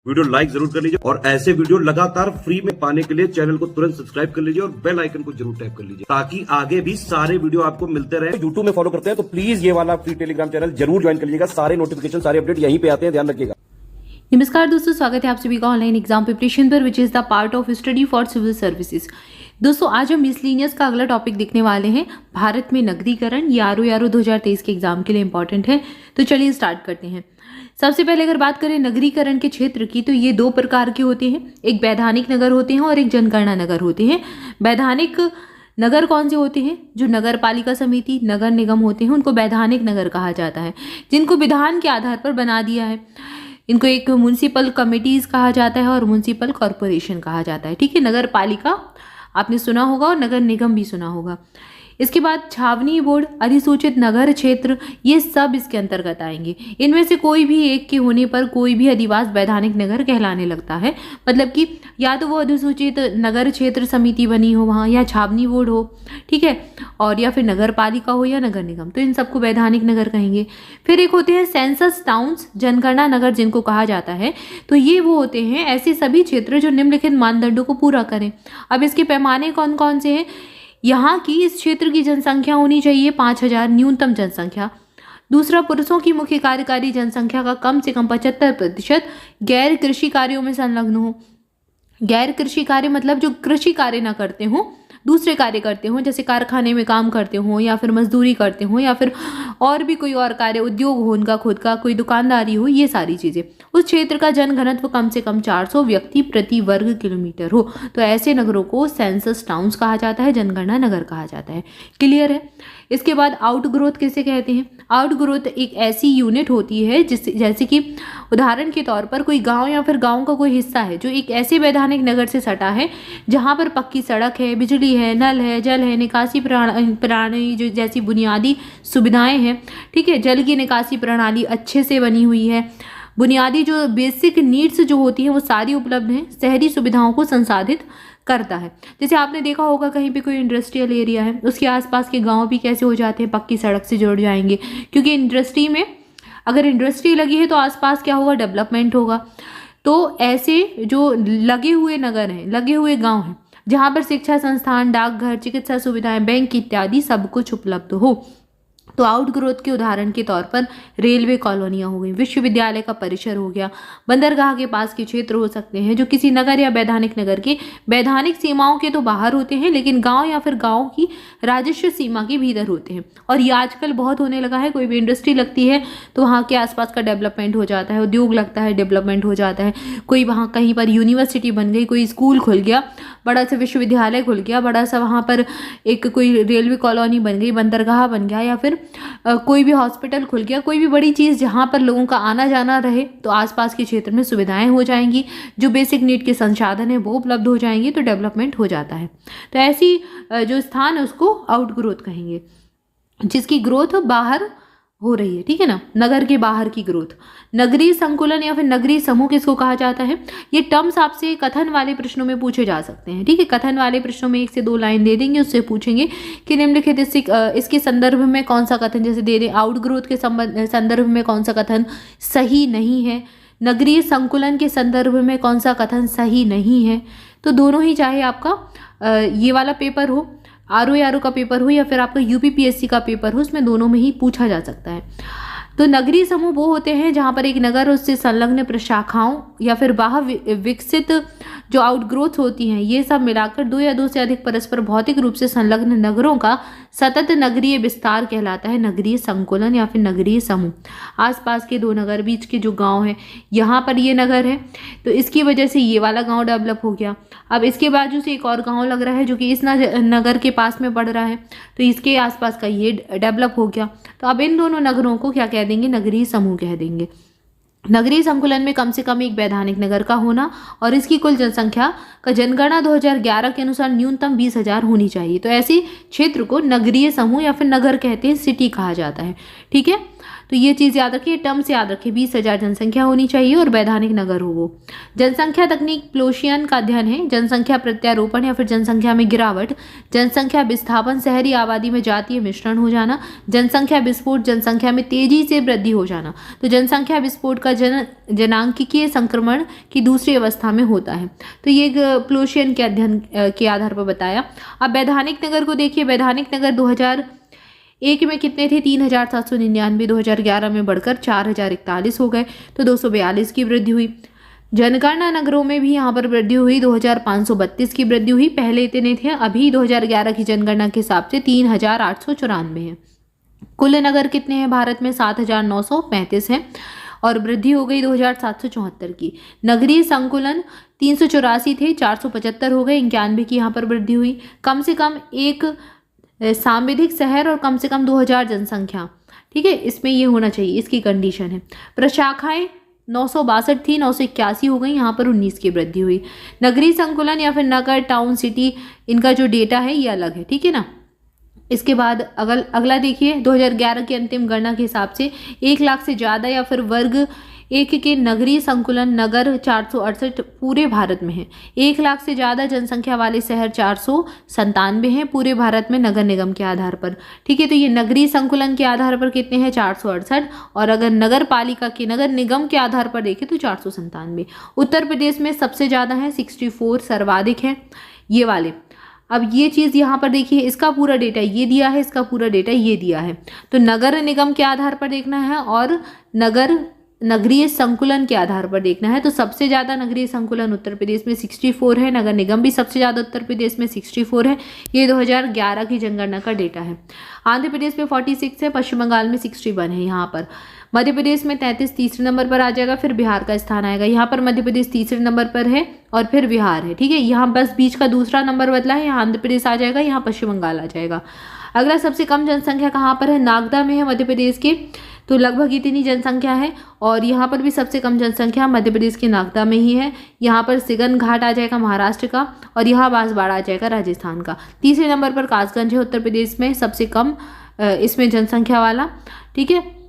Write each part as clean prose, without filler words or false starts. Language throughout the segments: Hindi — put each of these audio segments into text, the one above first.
वीडियो लाइक जरूर कर लीजिए और ऐसे वीडियो लगातार फ्री में पाने के लिए चैनल को तुरंत सब्सक्राइब कर लीजिए और बेल आइकन को जरूर टैप कर लीजिए ताकि आगे भी सारे वीडियो आपको मिलते रहे। यूट्यूब में फॉलो करते हैं तो प्लीज ये वाला फ्री टेलीग्राम चैनल जरूर ज्वाइन कर लीजिएगा। सारे नोटिफिकेशन सारे अपडेट यहीं पे आते हैं, ध्यान रखिएगा। नमस्कार दोस्तों, स्वागत है आप सभी का ऑनलाइन एग्जाम प्रिपरेशन पर which is the part of study for civil services. दोस्तों आज हम मिसलिनियस का अगला टॉपिक देखने वाले हैं, भारत में नगरीकरण। ये आरओ 2023 के एग्जाम के लिए इंपॉर्टेंट है, तो चलिए स्टार्ट करते हैं। सबसे पहले अगर बात करें नगरीकरण के क्षेत्र की, तो ये दो प्रकार के होते हैं, एक वैधानिक नगर होते हैं और एक जनगणना नगर होते हैं। वैधानिक नगर कौन से होते हैं? जो नगर पालिका समिति, नगर निगम होते हैं, उनको वैधानिक नगर कहा जाता है, जिनको विधान के आधार पर बना दिया है। इनको एक म्युनिसिपल कमिटीज कहा जाता है और म्युनिसिपल कॉरपोरेशन कहा जाता है। ठीक है, नगर पालिका आपने सुना होगा और नगर निगम भी सुना होगा। इसके बाद छावनी बोर्ड, अधिसूचित नगर क्षेत्र, ये सब इसके अंतर्गत आएंगे। इनमें से कोई भी एक के होने पर कोई भी अधिवास वैधानिक नगर कहलाने लगता है। मतलब कि या तो वो अधिसूचित नगर क्षेत्र समिति बनी हो वहाँ, या छावनी बोर्ड हो, ठीक है, और या फिर नगर पालिका हो या नगर निगम, तो इन सबको वैधानिक नगर कहेंगे। फिर एक होते हैं सेंसस टाउन्स, जनगणना नगर जिनको कहा जाता है। तो ये वो होते हैं ऐसे सभी क्षेत्र जो निम्नलिखित मानदंडों को पूरा करें। अब इसके पैमाने कौन कौन से हैं? यहाँ की इस क्षेत्र की जनसंख्या होनी चाहिए 5000 न्यूनतम जनसंख्या। दूसरा, पुरुषों की मुख्य कार्यकारी जनसंख्या का कम से कम 75% गैर कृषि कार्यों में संलग्न हो। गैर कृषि कार्य मतलब जो कृषि कार्य ना करते हो, दूसरे कार्य करते हो, जैसे कारखाने में काम करते हो या फिर मजदूरी करते हो या फिर और भी कोई और कार्य, उद्योग हो उनका खुद का, कोई दुकानदारी हो, ये सारी चीज़ें। उस क्षेत्र का जनघनत्व कम से कम 400 व्यक्ति प्रति वर्ग किलोमीटर हो, तो ऐसे नगरों को सेंसस टाउन्स कहा जाता है, जनगणना नगर कहा जाता है। क्लियर है? इसके बाद आउटग्रोथ किसे कहते हैं? आउटग्रोथ एक ऐसी यूनिट होती है जैसे कि उदाहरण के तौर पर कोई गांव या फिर गांव का कोई हिस्सा है जो एक ऐसे वैधानिक नगर से सटा है जहां पर पक्की सड़क है, बिजली है, नल है, जल है, निकासी प्रणाली जो जैसी बुनियादी सुविधाएं हैं, ठीक है, जल की निकासी प्रणाली अच्छे से बनी हुई है, बुनियादी जो बेसिक नीड्स जो होती हैं वो सारी उपलब्ध हैं, शहरी सुविधाओं को संसाधित करता है। जैसे आपने देखा होगा कहीं पे कोई इंडस्ट्रियल एरिया है, उसके आसपास के गांव भी कैसे हो जाते हैं, पक्की सड़क से जुड़ जाएंगे, क्योंकि इंडस्ट्री में अगर इंडस्ट्री लगी है तो आसपास क्या होगा, डेवलपमेंट होगा। तो ऐसे जो लगे हुए नगर हैं, लगे हुए गांव हैं, जहाँ पर शिक्षा संस्थान, डाकघर, चिकित्सा सुविधाएं, बैंक इत्यादि सब कुछ उपलब्ध हो। तो आउटग्रोथ के उदाहरण के तौर पर रेलवे कॉलोनियाँ हो गई, विश्वविद्यालय का परिसर हो गया, बंदरगाह के पास के क्षेत्र हो सकते हैं जो किसी नगर या वैधानिक नगर के वैधानिक सीमाओं के तो बाहर होते हैं, लेकिन गांव या फिर गांव की राजस्व सीमा के भीतर होते हैं। और ये आजकल बहुत होने लगा है, कोई भी इंडस्ट्री लगती है तो वहाँ के आसपास का डेवलपमेंट हो जाता है, उद्योग लगता है, डेवलपमेंट हो जाता है। कोई वहाँ कहीं पर यूनिवर्सिटी बन गई, कोई स्कूल खुल गया, बड़ा सा विश्वविद्यालय खुल गया, बड़ा सा वहाँ पर एक कोई रेलवे कॉलोनी बन गई, बंदरगाह बन गया, या फिर कोई भी हॉस्पिटल खुल गया, कोई भी बड़ी चीज़ जहाँ पर लोगों का आना जाना रहे, तो आसपास के क्षेत्र में सुविधाएं हो जाएंगी, जो बेसिक नीड के संसाधन है वो उपलब्ध हो जाएंगे, तो डेवलपमेंट हो जाता है। तो ऐसी जो स्थान है उसको आउटग्रोथ कहेंगे, जिसकी ग्रोथ बाहर हो रही है, ठीक है ना, नगर के बाहर की ग्रोथ। नगरीय संकुलन या फिर नगरीय समूह किसको कहा जाता है? ये टर्म्स आपसे कथन वाले प्रश्नों में पूछे जा सकते हैं, ठीक है। कथन वाले प्रश्नों में 1 से 2 लाइन दे देंगे, उससे पूछेंगे कि निम्नलिखित इसके संदर्भ में कौन सा कथन, जैसे दे दें आउटग्रोथ के संदर्भ में कौन सा कथन सही नहीं है, नगरीय संकुलन के संदर्भ में कौन सा कथन सही नहीं है। तो दोनों ही, चाहे आपका ये वाला पेपर हो, आरओ का पेपर हो या फिर आपका यूपीपीएससी का पेपर हो, उसमें दोनों में ही पूछा जा सकता है। तो नगरीय समूह वो होते हैं जहाँ पर एक नगर उससे संलग्न प्रशाखाओं या फिर बाह्य विकसित जो आउटग्रोथ होती हैं, ये सब मिलाकर 2 या 2 से अधिक परस्पर भौतिक रूप से संलग्न नगरों का सतत नगरीय विस्तार कहलाता है नगरीय संकुलन या फिर नगरीय समूह। आसपास के 2 नगर, बीच के जो गांव हैं, यहाँ पर ये नगर है तो इसकी वजह से ये वाला गांव डेवलप हो गया। अब इसके बाजू से एक और गांव लग रहा है जो कि इस नगर के पास में पड़ रहा है, तो इसके आसपास का ये डेवलप हो गया। तो अब इन दोनों नगरों को क्या कह देंगे? नगरीय समूह कह देंगे। नगरीय संकुलन में कम से कम एक वैधानिक नगर का होना और इसकी कुल जनसंख्या का जनगणना 2011 के अनुसार न्यूनतम 20,000 होनी चाहिए। तो ऐसे क्षेत्र को नगरीय समूह या फिर नगर कहते हैं, सिटी कहा जाता है, ठीक है। तो ये चीज़ याद रखिए, टर्म्स याद रखिए, 20,000 जनसंख्या होनी चाहिए और वैधानिक नगर हो वो। जनसंख्या तकनीक प्लोशियन का अध्ययन है। जनसंख्या प्रत्यारोपण या फिर जनसंख्या में गिरावट, जनसंख्या विस्थापन, शहरी आबादी में जातीय मिश्रण हो जाना, जनसंख्या विस्फोट, जनसंख्या में तेजी से वृद्धि हो जाना। तो जनसंख्या विस्फोट का जनांकीय संक्रमण की दूसरी अवस्था में होता है। तो ये प्लोशियन के अध्ययन के आधार पर बताया। अब वैधानिक नगर को देखिए, वैधानिक नगर 2001 में कितने थे? 3,799, 2011 में बढ़कर 4,041 हो गए, तो 242 की वृद्धि हुई। जनगणना नगरों में भी यहाँ पर वृद्धि हुई, 2,532 की वृद्धि हुई। पहले इतने थे, अभी 2011 की जनगणना के हिसाब से 3,894 है। कुल नगर कितने हैं भारत में? 7,935 हैं और वृद्धि हो गई 2,774 की। नगरीय संकुलन 384 थे, 475 हो गए, 91 की यहाँ पर वृद्धि हुई। कम से कम एक सांविधिक शहर और कम से कम 2,000 जनसंख्या, ठीक है, इसमें ये होना चाहिए, इसकी कंडीशन है। प्रशाखाएं 962 थी, 981 हो गई, यहाँ पर 19 की वृद्धि हुई। नगरीय संकुलन या फिर नगर, टाउन, सिटी, इनका जो डेटा है ये अलग है, ठीक है ना। इसके बाद अगला देखिए, 2011 की अंतिम गणना के हिसाब से 1 लाख से ज़्यादा या फिर वर्ग 1 के नगरीय संकुलन नगर 468 पूरे भारत में है। 1 लाख से ज़्यादा जनसंख्या वाले शहर 497 हैं पूरे भारत में नगर निगम के आधार पर, ठीक है। तो ये नगरीय संकुलन के आधार पर कितने हैं? 468, और अगर नगर पालिका के नगर निगम के आधार पर देखें तो 497। उत्तर प्रदेश में सबसे ज़्यादा है, 64 सर्वाधिक है ये वाले। अब ये चीज़ यहाँ पर देखिए, इसका पूरा डेटा ये दिया है, इसका पूरा डेटा ये दिया है। तो नगर निगम के आधार पर देखना है और नगरीय संकुलन के आधार पर देखना है। तो सबसे ज़्यादा नगरीय संकुलन उत्तर प्रदेश में 64 है, नगर निगम भी सबसे ज़्यादा उत्तर प्रदेश में 64 है। ये 2011 की जनगणना का डेटा है। आंध्र प्रदेश में 46 है, पश्चिम बंगाल में 61 है। यहाँ पर मध्य प्रदेश में 33 तीसरे नंबर पर आ जाएगा, फिर बिहार का स्थान आएगा। यहाँ पर मध्य प्रदेश तीसरे नंबर पर है और फिर बिहार है, ठीक है। यहाँ बस बीच का दूसरा नंबर बदला है, यहाँ आंध्र प्रदेश आ जाएगा, यहाँ पश्चिम बंगाल आ जाएगा। अगला सबसे कम जनसंख्या कहाँ पर है? नागदा में है मध्य प्रदेश के, तो लगभग इतनी जनसंख्या है। और यहाँ पर भी सबसे कम जनसंख्या मध्य प्रदेश के नागदा में ही है। यहाँ पर सिगन घाट आ जाएगा महाराष्ट्र का, और यहाँ बांसवाड़ा आ जाएगा राजस्थान का। तीसरे नंबर पर कासगंज है उत्तर प्रदेश में, सबसे कम इसमें जनसंख्या वाला, ठीक है।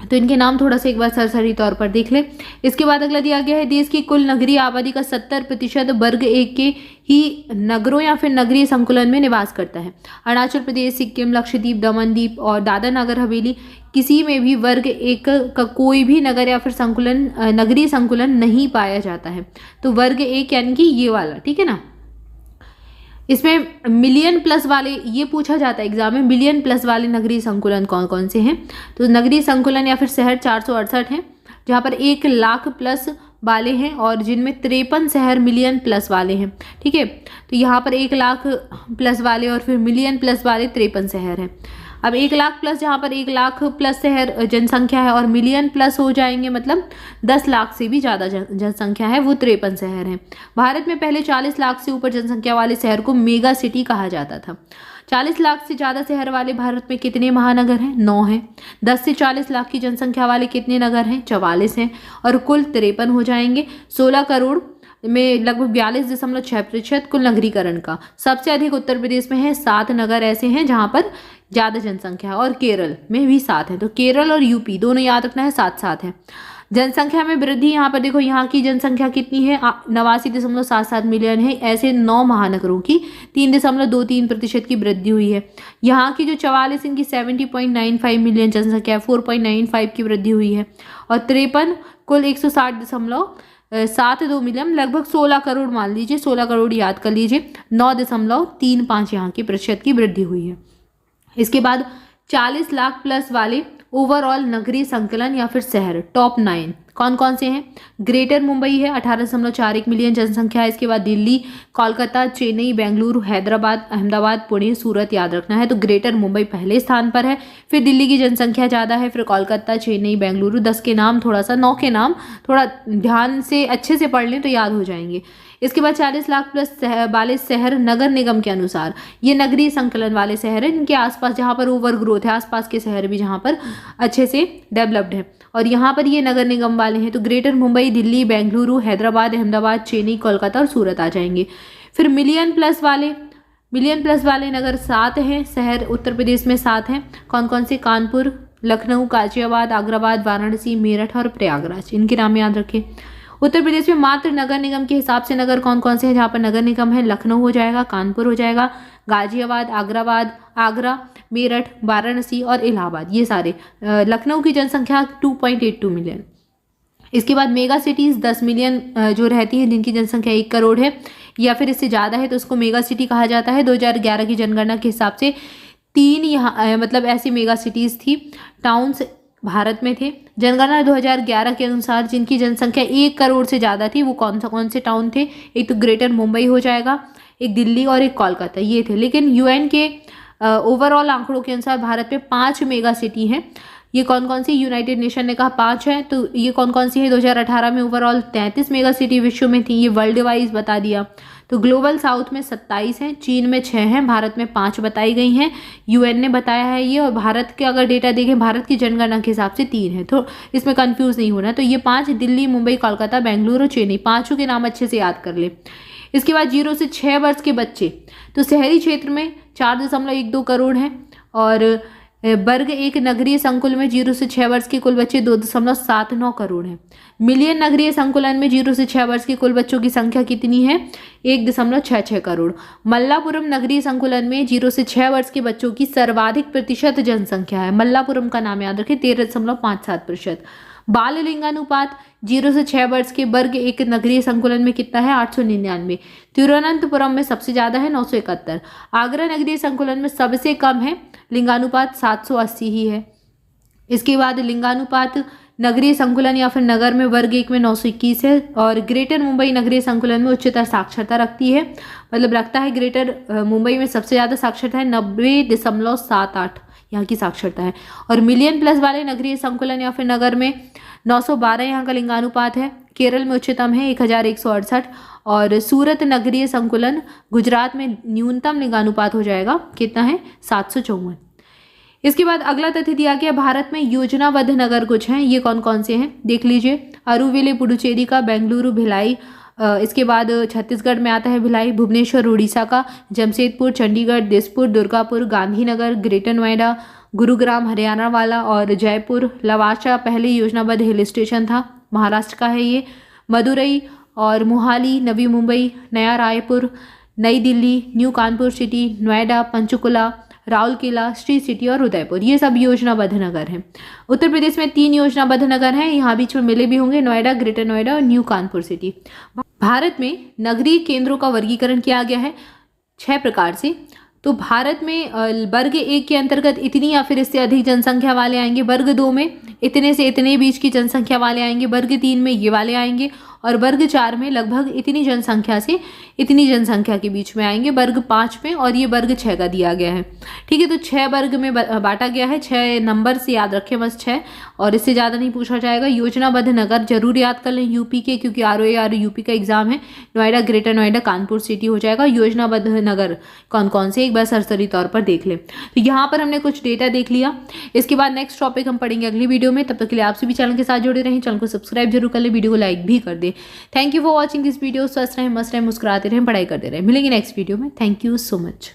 तो इनके नाम थोड़ा सा एक बार सरसरी तौर पर देख ले। इसके बाद अगला दिया गया है, देश की कुल नगरीय आबादी का 70% वर्ग 1 के ही नगरों या फिर नगरीय संकुलन में निवास करता है। अरुणाचल प्रदेश, सिक्किम, लक्षद्वीप, दमन-दीप और दादरा नगर हवेली, किसी में भी वर्ग 1 का कोई भी नगर या फिर संकुलन, नगरीय संकुलन नहीं पाया जाता है। तो वर्ग 1 यानी कि ये वाला, ठीक है ना। इसमें मिलियन प्लस वाले, ये पूछा जाता है एग्जाम में, मिलियन प्लस वाले नगरीय संकुलन कौन कौन से हैं? तो नगरीय संकुलन या फिर शहर 468 हैं, जहाँ पर 1 लाख प्लस वाले हैं और जिनमें 53 शहर मिलियन प्लस वाले हैं, ठीक है। तो यहाँ पर 1 लाख प्लस वाले और फिर मिलियन प्लस वाले 53 शहर हैं। अब 1 लाख प्लस, जहाँ पर 1 लाख प्लस शहर जनसंख्या है और मिलियन प्लस हो जाएंगे, मतलब 10 लाख से भी ज़्यादा जनसंख्या है, वो 53 शहर हैं। भारत में पहले 40 लाख से ऊपर जनसंख्या वाले शहर को मेगा सिटी कहा जाता था। 40 लाख से ज़्यादा शहर वाले भारत में कितने महानगर हैं? 9 हैं। 10 से 40 लाख की जनसंख्या वाले कितने नगर हैं? 44 हैं, और कुल 53 हो जाएंगे। 16 करोड़ में लगभग 42.6% कुल नगरीकरण का। सबसे अधिक उत्तर प्रदेश में है, 7 नगर ऐसे हैं जहाँ पर ज़्यादा जनसंख्या है, और केरल में भी 7 है। तो केरल और यूपी दोनों याद रखना है, 7 है। जनसंख्या में वृद्धि, यहाँ पर देखो, यहाँ की जनसंख्या कितनी है? 89.77 मिलियन है। ऐसे 9 महानगरों की 3.23% की वृद्धि हुई है। यहाँ की जो 44, इनकी 70.95 मिलियन जनसंख्या है, 4.95 की वृद्धि हुई है। और 53 कुल 160.72 मिलियन, लगभग 16 करोड़ मान लीजिए, 16 करोड़ याद कर लीजिए, 9.35 यहाँ की प्रतिशत की वृद्धि हुई है। इसके बाद 40 लाख प्लस वाले ओवरऑल नगरीय संकलन या फिर शहर टॉप 9 कौन कौन से हैं? ग्रेटर मुंबई है, 18.41 मिलियन जनसंख्या है। इसके बाद दिल्ली, कोलकाता, चेन्नई, बेंगलुरु, हैदराबाद, अहमदाबाद, पुणे, सूरत याद रखना है। तो ग्रेटर मुंबई पहले स्थान पर है, फिर दिल्ली की जनसंख्या ज़्यादा है, फिर कोलकाता, चेन्नई, बेंगलुरु। 10 के नाम थोड़ा सा, 9 के नाम थोड़ा ध्यान से अच्छे से पढ़ लें तो याद हो जाएंगे। इसके बाद 40 लाख प्लस वाले शहर नगर निगम के अनुसार, ये नगरीय संकलन वाले शहर हैं, इनके आसपास जहाँ पर ओवर ग्रोथ है, आसपास के शहर भी जहाँ पर अच्छे से डेवलप्ड है, और यहाँ पर ये नगर निगम वाले हैं। तो ग्रेटर मुंबई, दिल्ली, बेंगलुरु, हैदराबाद, अहमदाबाद, चेन्नई, कोलकाता और सूरत आ जाएंगे। फिर मिलियन प्लस वाले नगर 7 हैं, शहर उत्तर प्रदेश में 7 हैं। कौन कौन से? कानपुर, लखनऊ, गाजियाबाद, आगराबाद, वाराणसी, मेरठ और प्रयागराज, इनके नाम याद रखें। उत्तर प्रदेश में मात्र नगर निगम के हिसाब से नगर कौन कौन से हैं जहाँ पर नगर निगम है? लखनऊ हो जाएगा, कानपुर हो जाएगा, गाजियाबाद, आगरा, मेरठ, वाराणसी और इलाहाबाद, ये सारे। लखनऊ की जनसंख्या 2.82 मिलियन। इसके बाद मेगा सिटीज़ 10 मिलियन जो रहती है, जिनकी जनसंख्या 1 करोड़ है या फिर इससे ज़्यादा है, तो उसको मेगा सिटी कहा जाता है। 2011 की जनगणना के हिसाब से 3 यहाँ मतलब ऐसी मेगा सिटीज़ थी, टाउन्स भारत में थे। जनगणना 2011 के अनुसार जिनकी जनसंख्या 1 करोड़ से ज़्यादा थी वो कौन से टाउन थे? एक तो ग्रेटर मुंबई हो जाएगा, एक दिल्ली और एक कोलकाता, ये थे। लेकिन यूएन के ओवरऑल आंकड़ों के अनुसार भारत में 5 मेगा सिटी हैं। ये कौन कौन सी? यूनाइटेड नेशन ने कहा 5 है, तो ये कौन कौन सी है? 2018 में ओवरऑल 33 मेगा सिटी विश्व में थी, ये वर्ल्ड वाइज बता दिया। तो ग्लोबल साउथ में 27 हैं, चीन में 6 हैं, भारत में 5 बताई गई हैं, यूएन ने बताया है ये। और भारत के अगर डेटा देखें, भारत की जनगणना के हिसाब से 3 है, तो इसमें कंफ्यूज नहीं होना। तो ये 5 दिल्ली, मुंबई, कोलकाता, बेंगलुरु और चेन्नई, 5 के नाम अच्छे से याद कर ले। इसके बाद 0 से 6 वर्ष के बच्चे, तो शहरी क्षेत्र में 4.12 करोड़ हैं और वर्ग 1 नगरीय संकुल में 0 से 6 वर्ष के कुल बच्चे 2.79 करोड़ हैं। मिलियन नगरीय संकुलन में 0 से 6 वर्ष के कुल बच्चों की संख्या कितनी है? 1.66 करोड़। मल्लापुरम नगरीय संकुलन में 0 से 6 वर्ष के बच्चों की सर्वाधिक प्रतिशत जनसंख्या है। मल्लापुरम का नाम याद रखें, 13.57%। बाल लिंगानुपात 0 से 6 वर्ष के वर्ग 1 नगरीय संकुलन में कितना है? 899। तिरुवनंतपुरम में सबसे ज़्यादा है, 971। आगरा नगरीय संकुलन में सबसे कम है लिंगानुपात, 780 ही है। इसके बाद लिंगानुपात नगरीय संकुलन या फिर नगर में वर्ग 1 में 921 है। और ग्रेटर मुंबई नगरीय संकुलन में उच्चतर साक्षरता रखती है, मतलब रखता है ग्रेटर मुंबई में सबसे ज़्यादा साक्षरता है, 90.78 यहाँ की साक्षरता है। और मिलियन प्लस वाले नगरीय संकुलन या फिर नगर में 912 यहाँ का लिंगानुपात है। केरल में उच्चतम है 1168। और सूरत नगरीय संकुलन गुजरात में न्यूनतम लिंगानुपात हो जाएगा, कितना है? 754। इसके बाद अगला तथ्य दिया गया, भारत में योजनाबद्ध नगर कुछ हैं, ये कौन कौन से हैं देख लीजिए। अरुविले पुडुचेरी का, बेंगलुरु भिलाई, इसके बाद छत्तीसगढ़ में आता है भिलाई, भुवनेश्वर उड़ीसा का, जमशेदपुर चंडीगढ़, दिसपुर दुर्गापुर, गांधीनगर ग्रेटर नोएडा, गुरुग्राम हरियाणा वाला और जयपुर। लवासा पहले योजनाबद्ध हिल स्टेशन था, महाराष्ट्र का है ये। मदुरई और मोहाली, नवी मुंबई, नया रायपुर, नई Delhi, new Kanpur city, Noida, Panchkula, Rourkela, Shri city और उदयपुर, ये सब योजनाबद्ध नगर हैं। उत्तर प्रदेश में 3 योजनाबद्ध नगर हैं, यहाँ बीच में मिले भी होंगे, नोएडा, ग्रेटर नोएडा और न्यू कानपुर सिटी। भारत में नगरीय केंद्रों का वर्गीकरण किया गया है 6 प्रकार से। तो भारत में वर्ग 1 के अंतर्गत इतनी या फिर इससे अधिक जनसंख्या वाले आएंगे, वर्ग 2 में इतने से इतने बीच की जनसंख्या वाले आएंगे, वर्ग 3 में ये वाले आएंगे और वर्ग 4 में लगभग इतनी जनसंख्या से इतनी जनसंख्या के बीच में आएंगे, वर्ग 5 में, और ये वर्ग 6 का दिया गया है। ठीक है, तो 6 वर्ग में बांटा गया है, 6 नंबर से याद रखें बस 6, और इससे ज़्यादा नहीं पूछा जाएगा। योजनाबद्ध नगर जरूर याद कर लें यूपी के, क्योंकि ROA यूपी का एग्जाम है। नोएडा, ग्रेटर नोएडा, कानपुर सिटी हो जाएगा। योजनाबद्ध नगर कौन कौन से, एक बार सरसरी तौर पर देख लें। तो यहाँ पर हमने कुछ डेटा देख लिया। इसके बाद नेक्स्ट टॉपिक हम पढ़ेंगे अगली वीडियो में। तब तक के लिए आपसे भी चैनल के साथ जुड़े रहें, चैनल को सब्सक्राइब जरूर कर ले, वीडियो को लाइक भी कर दे। Thank you for watching this video. स्वस्थ रहें, मस्त रहें, मुस्कुराते रहें, पढ़ाई करते रहें। मिलेंगे नेक्स्ट वीडियो में। Thank you so much.